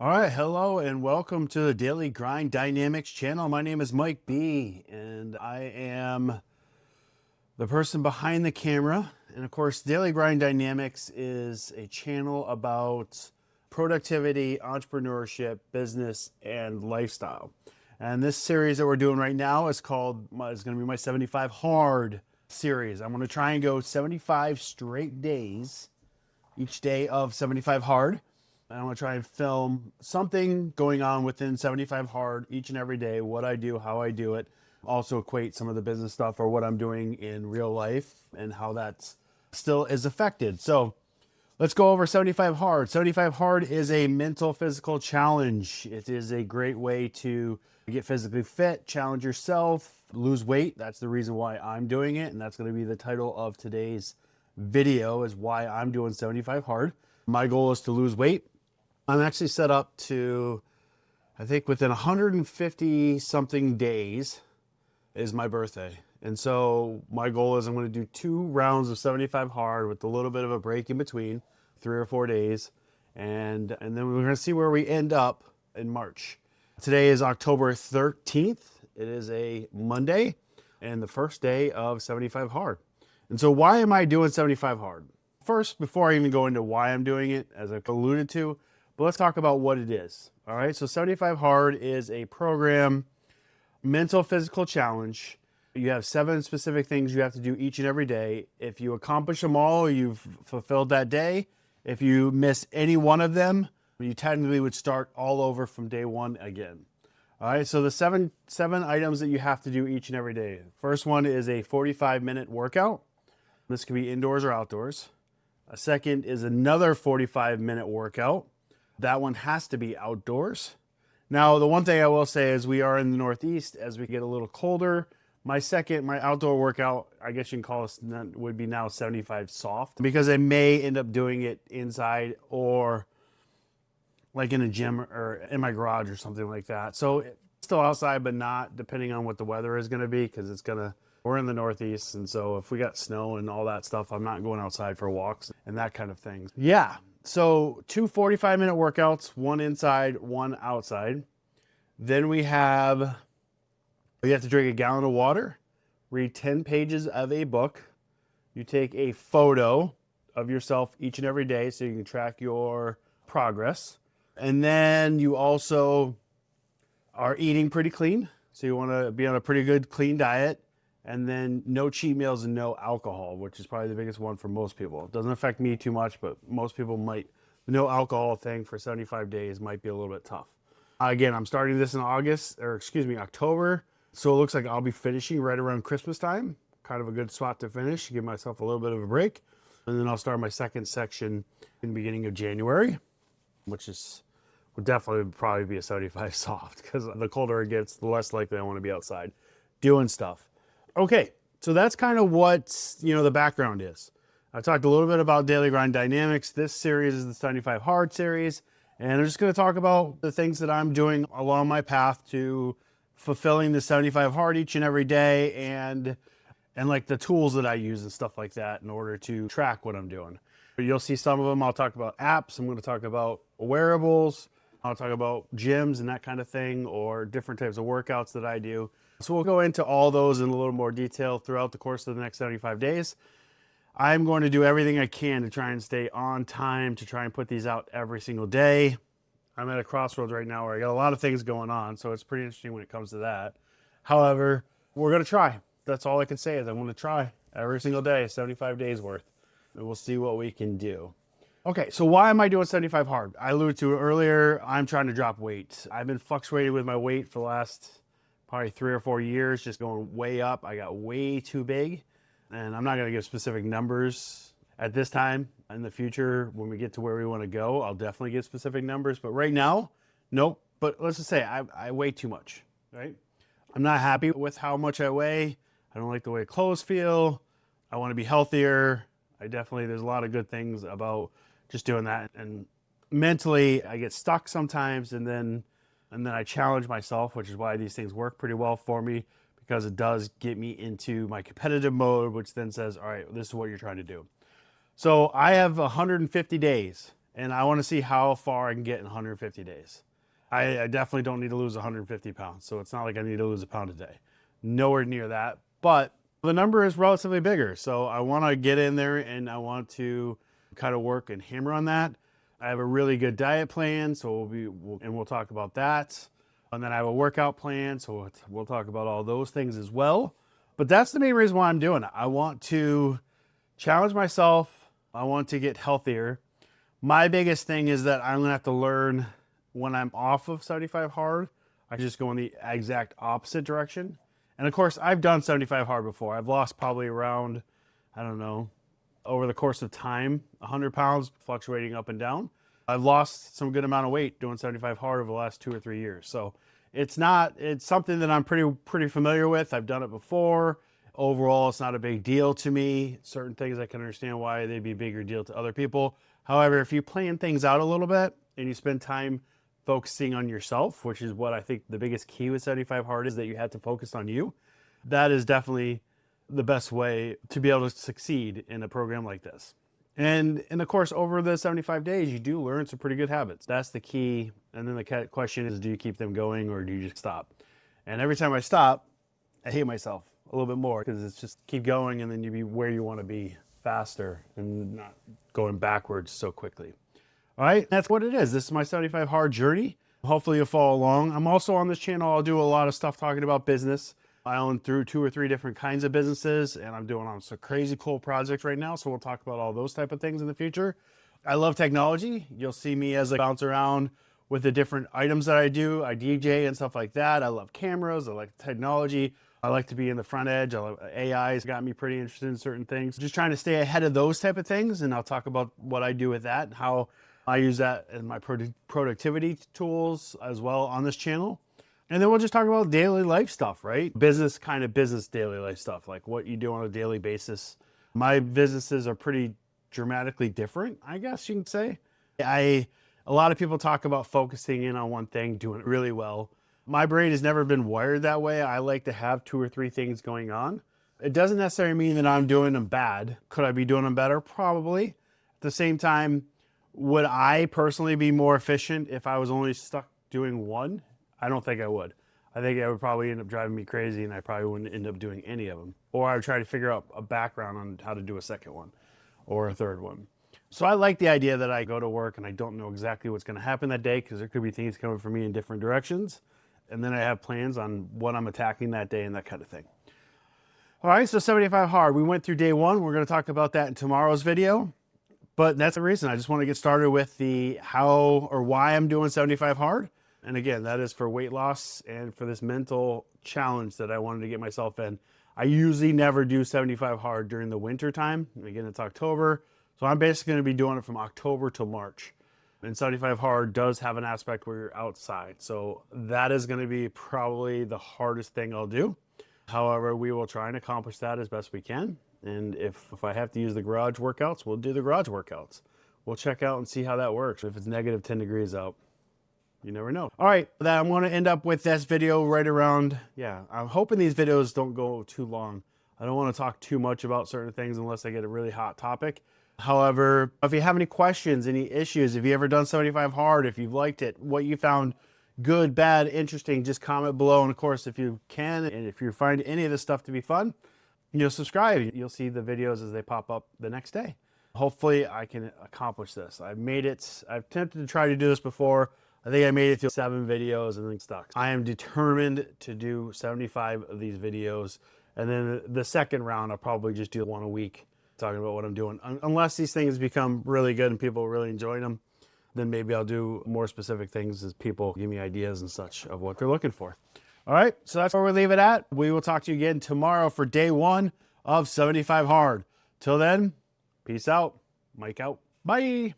All right, hello and welcome to the Daily Grind Dynamics channel. My name is Mike B, and I am the person behind the camera. And of course, Daily Grind Dynamics is a channel about productivity, entrepreneurship, business, and lifestyle. And this series that we're doing right now is going to be my 75 Hard series. I'm going to try and go 75 straight days, each day of 75 Hard. I'm going to try and film something going on within 75 Hard each and every day, what I do, how I do it. Also equate some of the business stuff or what I'm doing in real life and how that still is affected. So let's go over 75 Hard. 75 Hard is a mental physical challenge. It is a great way to get physically fit, challenge yourself, lose weight. That's the reason why I'm doing it. And that's going to be the title of today's video, is why I'm doing 75 Hard. My goal is to lose weight. I'm actually set up to, I think within 150 something days is my birthday. And so my goal is I'm going to do 2 rounds of 75 Hard with a little bit of a break in between, 3 or 4 days. And then we're going to see where we end up in March. Today is October 13th. It is a Monday and the first day of 75 Hard. And so why am I doing 75 Hard? First, before I even go into why I'm doing it, as I've alluded to, but let's talk about what it is. All right, so 75 Hard is a program, mental physical challenge. You have 7 specific things you have to do each and every day. If you accomplish them all, you've fulfilled that day. If you miss any one of them, you technically would start all over from day 1 again. All right, so the seven items that you have to do each and every day. First one is a 45-minute workout. This can be indoors or outdoors. A second is another 45-minute workout. That one has to be outdoors. Now, the one thing I will say is we are in the Northeast. As we get a little colder, my outdoor workout, I guess you can call it, would be now 75 soft, because I may end up doing it inside or like in a gym or in my garage or something like that. So still outside, but not, depending on what the weather is going to be, because we're in the Northeast. And so if we got snow and all that stuff, I'm not going outside for walks and that kind of thing. Yeah. So 2 45-minute workouts, 1 inside, 1 outside. Then you have to drink a gallon of water, read 10 pages of a book. You take a photo of yourself each and every day so you can track your progress. And then you also are eating pretty clean. So you want to be on a pretty good clean diet. And then no cheat meals and no alcohol, which is probably the biggest one for most people. It doesn't affect me too much, but most people might. The no alcohol thing for 75 days might be a little bit tough. Again, I'm starting this in October. So it looks like I'll be finishing right around Christmas time. Kind of a good spot to finish, give myself a little bit of a break. And then I'll start my second section in the beginning of January, which would definitely probably be a 75 soft, because the colder it gets, the less likely I want to be outside doing stuff. Okay, so that's kind of what, the background is. I talked a little bit about Daily Grind Dynamics. This series is the 75 Hard series, and I'm just going to talk about the things that I'm doing along my path to fulfilling the 75 Hard each and every day, and like the tools that I use and stuff like that in order to track what I'm doing. You'll see some of them. I'll talk about apps. I'm going to talk about wearables. I'll talk about gyms and that kind of thing, or different types of workouts that I do. So we'll go into all those in a little more detail throughout the course of the next 75 days. I'm going to do everything I can to try and stay on time, to try and put these out every single day. I'm at a crossroads right now where I got a lot of things going on, so it's pretty interesting when it comes to that. However, we're going to try. That's all I can say is I'm going to try every single day, 75 days worth. And we'll see what we can do. Okay, so why am I doing 75 Hard? I alluded to it earlier. I'm trying to drop weight. I've been fluctuating with my weight for the last probably 3 or 4 years, just going way up. I got way too big, and I'm not going to give specific numbers at this time. In the future, when we get to where we want to go, I'll definitely give specific numbers. But right now, nope. But let's just say I weigh too much, right? I'm not happy with how much I weigh. I don't like the way clothes feel. I want to be healthier. There's a lot of good things about just doing that. And mentally, I get stuck sometimes, and then I challenge myself, which is why these things work pretty well for me, because it does get me into my competitive mode, which then says, all right, this is what you're trying to do. So I have 150 days, And I want to see how far I can get in 150 days. I definitely don't need to lose 150 pounds. So it's not like I need to lose a pound a day. Nowhere near that. But the number is relatively bigger. So I want to get in there and I want to kind of work and hammer on that. I have a really good diet plan. So we'll talk about that. And then I have a workout plan. So we'll talk about all those things as well. But that's the main reason why I'm doing it. I want to challenge myself. I want to get healthier. My biggest thing is that I'm going to have to learn when I'm off of 75 hard, I just go in the exact opposite direction. And of course, I've done 75 hard before. I've lost probably around, I don't know, over the course of time, 100 pounds fluctuating up and down. I've lost some good amount of weight doing 75 hard over the last 2 or 3 years. So it's something that I'm pretty familiar with. I've done it before. Overall, it's not a big deal to me. Certain things I can understand why they'd be a bigger deal to other people. However, if you plan things out a little bit and you spend time focusing on yourself, which is what I think the biggest key with 75 hard is, that you have to focus on you. That is definitely the best way to be able to succeed in a program like this. And of course, over the 75 days, you do learn some pretty good habits. That's the key. And then the question is, do you keep them going or do you just stop? And every time I stop, I hate myself a little bit more, because it's just keep going and then you be where you want to be faster and not going backwards so quickly. All right, that's what it is. This is my 75 hard journey. Hopefully you'll follow along. I'm also on this channel, I'll do a lot of stuff talking about business. I own through 2 or 3 different kinds of businesses, and I'm doing on some crazy cool projects right now. So we'll talk about all those type of things in the future. I love technology. You'll see me as I bounce around with the different items that I do. I DJ and stuff like that. I love cameras. I like technology. I like to be in the front edge. I love AI's got me pretty interested in certain things. Just trying to stay ahead of those type of things. And I'll talk about what I do with that and how I use that in my productivity tools as well on this channel. And then we'll just talk about daily life stuff, right? Business daily life stuff, like what you do on a daily basis. My businesses are pretty dramatically different, I guess you can say. A lot of people talk about focusing in on one thing, doing it really well. My brain has never been wired that way. I like to have 2 or 3 things going on. It doesn't necessarily mean that I'm doing them bad. Could I be doing them better? Probably. At the same time, would I personally be more efficient if I was only stuck doing one? I don't think I would. I think it would probably end up driving me crazy and I probably wouldn't end up doing any of them. Or I would try to figure out a background on how to do a second one or a third one. So I like the idea that I go to work and I don't know exactly what's going to happen that day, because there could be things coming for me in different directions. And then I have plans on what I'm attacking that day and that kind of thing. All right, so 75 hard. We went through day 1. We're going to talk about that in tomorrow's video. But that's the reason. I just want to get started with the how or why I'm doing 75 hard. And again, that is for weight loss and for this mental challenge that I wanted to get myself in. I usually never do 75 hard during the winter time. Again, it's October. So I'm basically going to be doing it from October to March. And 75 hard does have an aspect where you're outside. So that is going to be probably the hardest thing I'll do. However, we will try and accomplish that as best we can. And if I have to use the garage workouts, we'll do the garage workouts. We'll check out and see how that works. If it's negative 10 degrees out, you never know. All right, that I'm going to end up with this video right around, I'm hoping these videos don't go too long. I don't want to talk too much about certain things unless I get a really hot topic. However, if you have any questions, any issues, if you ever done 75 hard, if you've liked it, what you found good, bad, interesting, just comment below. And of course, if you can, and if you find any of this stuff to be fun, you'll subscribe. You'll see the videos as they pop up the next day. Hopefully I can accomplish this. I've attempted to try to do this before. I think I made it through 7 videos and then stuck. I am determined to do 75 of these videos. And then the second round, I'll probably just do 1 a week, talking about what I'm doing. Unless these things become really good and people really enjoy them, then maybe I'll do more specific things as people give me ideas and such of what they're looking for. All right, so that's where we leave it at. We will talk to you again tomorrow for day 1 of 75 hard. Till then, peace out. Mike out. Bye.